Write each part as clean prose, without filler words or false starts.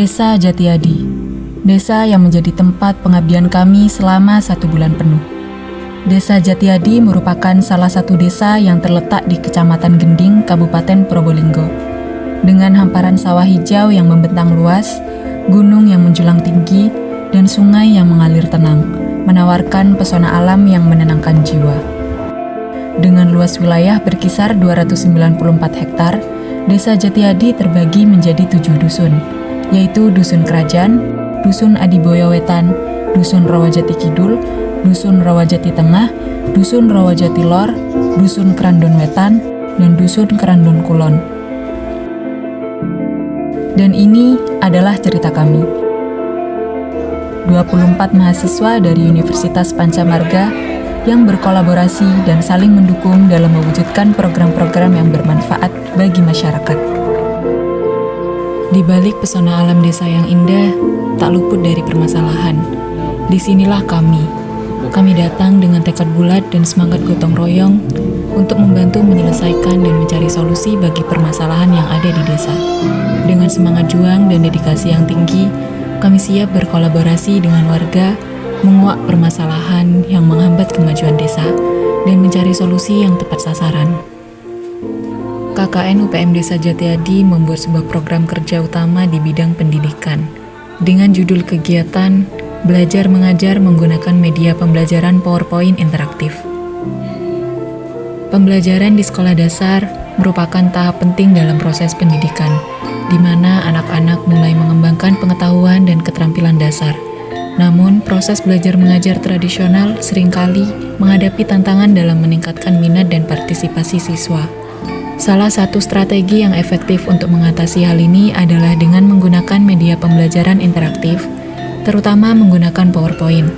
Desa Jatiadi, desa yang menjadi tempat pengabdian kami selama 1 bulan penuh. Desa Jatiadi merupakan salah satu desa yang terletak di Kecamatan Gending, Kabupaten Probolinggo. Dengan hamparan sawah hijau yang membentang luas, gunung yang menjulang tinggi, dan sungai yang mengalir tenang, menawarkan pesona alam yang menenangkan jiwa. Dengan luas wilayah berkisar 294 hektar, Desa Jatiadi terbagi menjadi 7 dusun, yaitu Dusun Kerajaan, Dusun Adiboyo Wetan, Dusun Rawajati Kidul, Dusun Rawajati Tengah, Dusun Rawajati Lor, Dusun Kerandon Wetan, dan Dusun Kerandon Kulon. Dan ini adalah cerita kami. 24 mahasiswa dari Universitas Pancamarga yang berkolaborasi dan saling mendukung dalam mewujudkan program-program yang bermanfaat bagi masyarakat. Di balik pesona alam desa yang indah, tak luput dari permasalahan. Disinilah kami datang dengan tekad bulat dan semangat gotong royong untuk membantu menyelesaikan dan mencari solusi bagi permasalahan yang ada di desa. Dengan semangat juang dan dedikasi yang tinggi, kami siap berkolaborasi dengan warga, menguak permasalahan yang menghambat kemajuan desa, dan mencari solusi yang tepat sasaran. KKN UPM Desa Jatiadi membuat sebuah program kerja utama di bidang pendidikan dengan judul kegiatan Belajar Mengajar menggunakan media pembelajaran PowerPoint interaktif. Pembelajaran di sekolah dasar merupakan tahap penting dalam proses pendidikan, di mana anak-anak mulai mengembangkan pengetahuan dan keterampilan dasar. Namun, proses belajar mengajar tradisional seringkali menghadapi tantangan dalam meningkatkan minat dan partisipasi siswa. Salah satu strategi yang efektif untuk mengatasi hal ini adalah dengan menggunakan media pembelajaran interaktif, terutama menggunakan PowerPoint.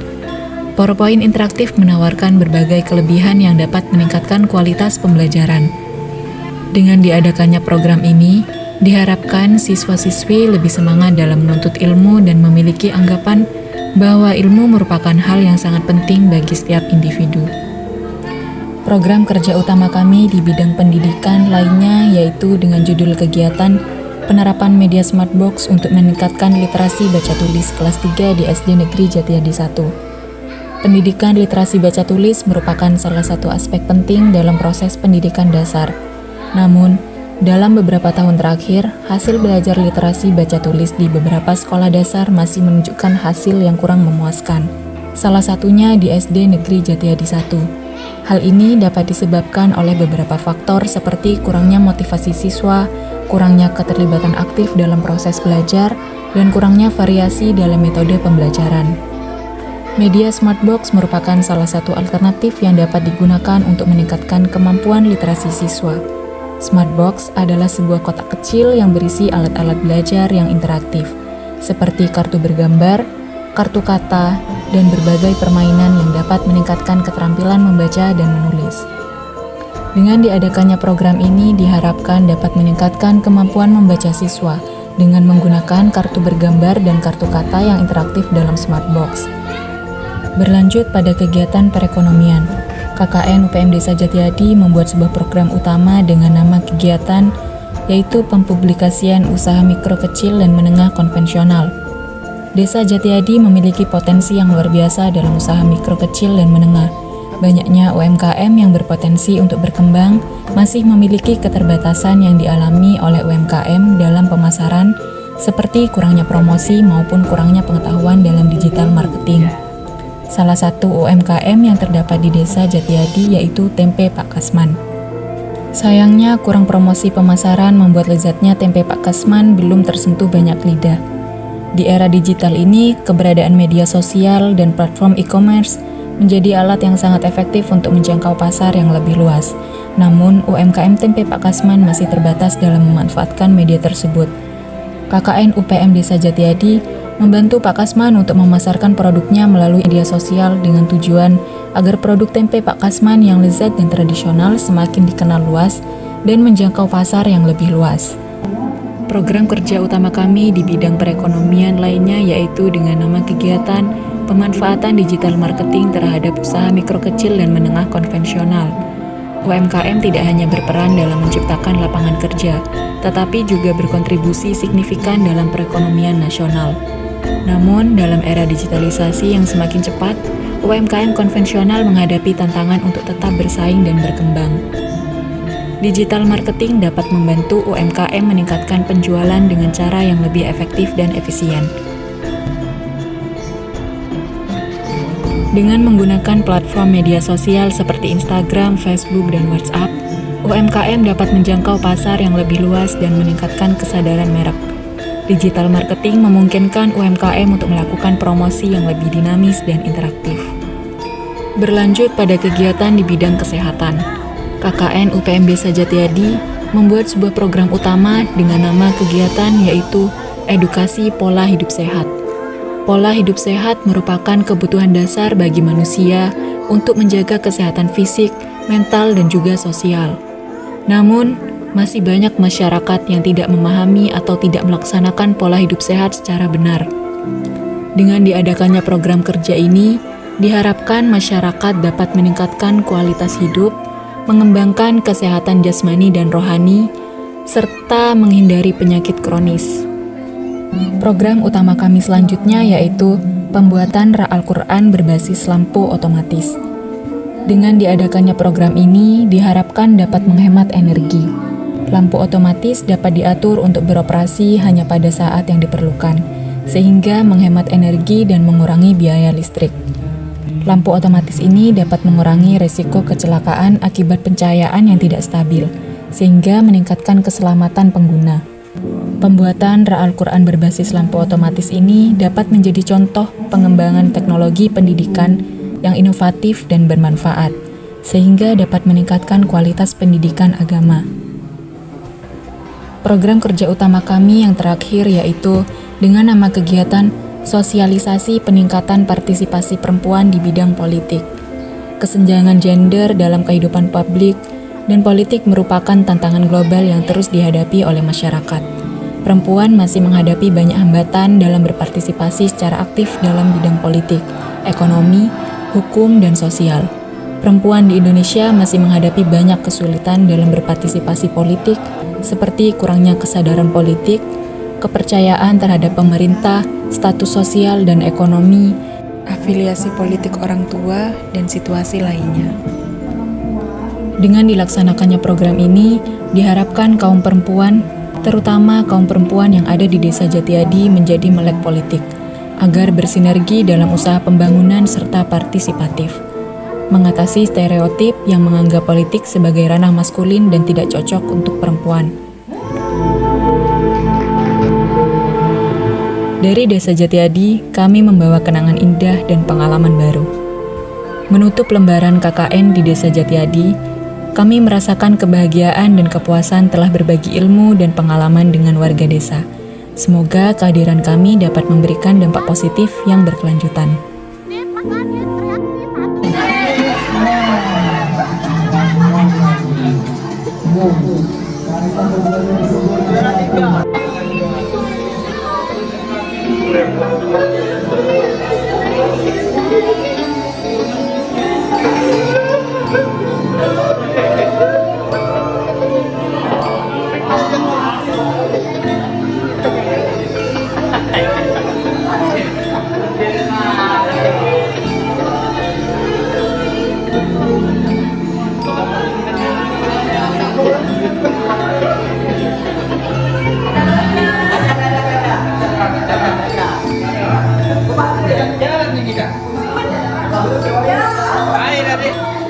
PowerPoint interaktif menawarkan berbagai kelebihan yang dapat meningkatkan kualitas pembelajaran. Dengan diadakannya program ini, diharapkan siswa-siswi lebih semangat dalam menuntut ilmu dan memiliki anggapan bahwa ilmu merupakan hal yang sangat penting bagi setiap individu. Program kerja utama kami di bidang pendidikan lainnya yaitu dengan judul kegiatan penerapan media Smartbox untuk meningkatkan literasi baca tulis kelas 3 di SD Negeri Jatiadi 1. Pendidikan literasi baca tulis merupakan salah satu aspek penting dalam proses pendidikan dasar. Namun, dalam beberapa tahun terakhir, hasil belajar literasi baca tulis di beberapa sekolah dasar masih menunjukkan hasil yang kurang memuaskan. Salah satunya di SD Negeri Jatiadi 1. Hal ini dapat disebabkan oleh beberapa faktor seperti kurangnya motivasi siswa, kurangnya keterlibatan aktif dalam proses belajar, dan kurangnya variasi dalam metode pembelajaran. Media Smartbox merupakan salah satu alternatif yang dapat digunakan untuk meningkatkan kemampuan literasi siswa. Smartbox adalah sebuah kotak kecil yang berisi alat-alat belajar yang interaktif, seperti kartu bergambar, kartu kata, dan berbagai permainan yang dapat meningkatkan keterampilan membaca dan menulis. Dengan diadakannya program ini diharapkan dapat meningkatkan kemampuan membaca siswa dengan menggunakan kartu bergambar dan kartu kata yang interaktif dalam Smartbox. Berlanjut pada kegiatan perekonomian, KKN UPM Desa Jatiadi membuat sebuah program utama dengan nama kegiatan yaitu pempublikasian usaha mikro kecil dan menengah konvensional. Desa Jatiadi memiliki potensi yang luar biasa dalam usaha mikro kecil dan menengah. Banyaknya UMKM yang berpotensi untuk berkembang masih memiliki keterbatasan yang dialami oleh UMKM dalam pemasaran, seperti kurangnya promosi maupun kurangnya pengetahuan dalam digital marketing. Salah satu UMKM yang terdapat di Desa Jatiadi yaitu tempe Pak Kasman. Sayangnya, kurang promosi pemasaran membuat lezatnya tempe Pak Kasman belum tersentuh banyak lidah. Di era digital ini, keberadaan media sosial dan platform e-commerce menjadi alat yang sangat efektif untuk menjangkau pasar yang lebih luas. Namun, UMKM tempe Pak Kasman masih terbatas dalam memanfaatkan media tersebut. KKN UPM Desa Jatiadi membantu Pak Kasman untuk memasarkan produknya melalui media sosial dengan tujuan agar produk tempe Pak Kasman yang lezat dan tradisional semakin dikenal luas dan menjangkau pasar yang lebih luas. Program kerja utama kami di bidang perekonomian lainnya yaitu dengan nama kegiatan pemanfaatan digital marketing terhadap usaha mikro kecil dan menengah konvensional. UMKM tidak hanya berperan dalam menciptakan lapangan kerja, tetapi juga berkontribusi signifikan dalam perekonomian nasional. Namun, dalam era digitalisasi yang semakin cepat, UMKM konvensional menghadapi tantangan untuk tetap bersaing dan berkembang. Digital marketing dapat membantu UMKM meningkatkan penjualan dengan cara yang lebih efektif dan efisien. Dengan menggunakan platform media sosial seperti Instagram, Facebook, dan WhatsApp, UMKM dapat menjangkau pasar yang lebih luas dan meningkatkan kesadaran merek. Digital marketing memungkinkan UMKM untuk melakukan promosi yang lebih dinamis dan interaktif. Berlanjut pada kegiatan di bidang kesehatan, KKN UPMB Sajatiadi membuat sebuah program utama dengan nama kegiatan yaitu Edukasi Pola Hidup Sehat. Pola hidup sehat merupakan kebutuhan dasar bagi manusia untuk menjaga kesehatan fisik, mental, dan juga sosial. Namun, masih banyak masyarakat yang tidak memahami atau tidak melaksanakan pola hidup sehat secara benar. Dengan diadakannya program kerja ini, diharapkan masyarakat dapat meningkatkan kualitas hidup, mengembangkan kesehatan jasmani dan rohani, serta menghindari penyakit kronis. Program utama kami selanjutnya yaitu pembuatan Al-Quran berbasis lampu otomatis. Dengan diadakannya program ini, diharapkan dapat menghemat energi. Lampu otomatis dapat diatur untuk beroperasi hanya pada saat yang diperlukan, sehingga menghemat energi dan mengurangi biaya listrik. Lampu otomatis ini dapat mengurangi risiko kecelakaan akibat pencahayaan yang tidak stabil, sehingga meningkatkan keselamatan pengguna. Pembuatan Al-Quran berbasis lampu otomatis ini dapat menjadi contoh pengembangan teknologi pendidikan yang inovatif dan bermanfaat, sehingga dapat meningkatkan kualitas pendidikan agama. Program kerja utama kami yang terakhir yaitu dengan nama kegiatan Sosialisasi Peningkatan Partisipasi Perempuan di Bidang Politik. Kesenjangan gender dalam kehidupan publik dan politik merupakan tantangan global yang terus dihadapi oleh masyarakat. Perempuan masih menghadapi banyak hambatan dalam berpartisipasi secara aktif dalam bidang politik, ekonomi, hukum, dan sosial. Perempuan di Indonesia masih menghadapi banyak kesulitan dalam berpartisipasi politik, seperti kurangnya kesadaran politik, kepercayaan terhadap pemerintah, status sosial dan ekonomi, afiliasi politik orang tua, dan situasi lainnya. Dengan dilaksanakannya program ini, diharapkan kaum perempuan, terutama kaum perempuan yang ada di Desa Jatiadi menjadi melek politik, agar bersinergi dalam usaha pembangunan serta partisipatif, mengatasi stereotip yang menganggap politik sebagai ranah maskulin dan tidak cocok untuk perempuan. Dari Desa Jatiadi, kami membawa kenangan indah dan pengalaman baru. Menutup lembaran KKN di Desa Jatiadi, kami merasakan kebahagiaan dan kepuasan telah berbagi ilmu dan pengalaman dengan warga desa. Semoga kehadiran kami dapat memberikan dampak positif yang berkelanjutan. Jalan nih kita. Ayo, Adik.